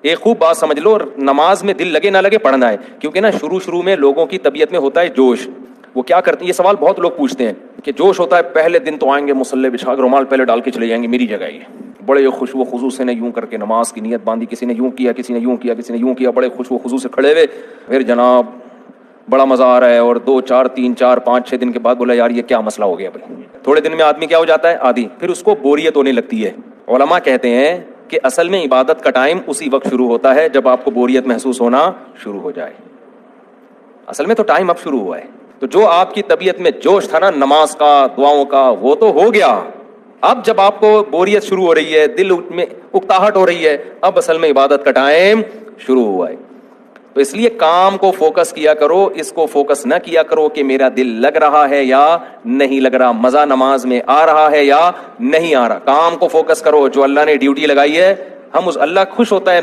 एक खूब बात समझ लो, नमाज में दिल लगे ना लगे पढ़ना है, क्योंकि ना शुरू में लोगों की तबीयत में होता है जोश। वो क्या करते हैं, ये सवाल बहुत लोग पूछते हैं कि जोश होता है, पहले दिन तो आएंगे मुसल्ले बिछा के रुमाल पहले डाल के चले जाएंगे, मेरी जगह ये बड़े खुशबू खुशू से ने यूं करके नमाज की नीयत बांधी, किसी ने यूं किया, किसी ने यूं किया, किसी ने यूं किया, बड़े खुशबू खुशू से खड़े हुए, फिर जनाब बड़ा मजा आ रहा है, और 2 4 3 4 5 6 दिन के बाद बोला यार ये क्या मसला हो गया भाई। थोड़े दिन में आदमी क्या हो जाता है, आदी, फिर उसको बोरियत होने लगती है। उलमा कहते हैं कि असल में इबादत का टाइम उसी वक्त शुरू होता है जब आपको बोरियत महसूस होना शुरू हो जाए। असल में तो टाइम अब शुरू हुआ है। तो जो आपकी तबीयत में जोश था ना नमाज का, दुआओं का, वो तो हो गया। अब जब आपको बोरियत शुरू हो रही है, दिल में उकताहट हो रही है, अब असल में इबादत का टाइम शुरू हुआ है। तो इसलिए काम को फोकस किया करो, इसको फोकस ना किया करो कि मेरा दिल लग रहा है या नहीं लग रहा, मजा नमाज में आ रहा है या नहीं आ रहा। काम को फोकस करो, जो अल्लाह ने ड्यूटी लगाई है, हम उस अल्लाह खुश होता है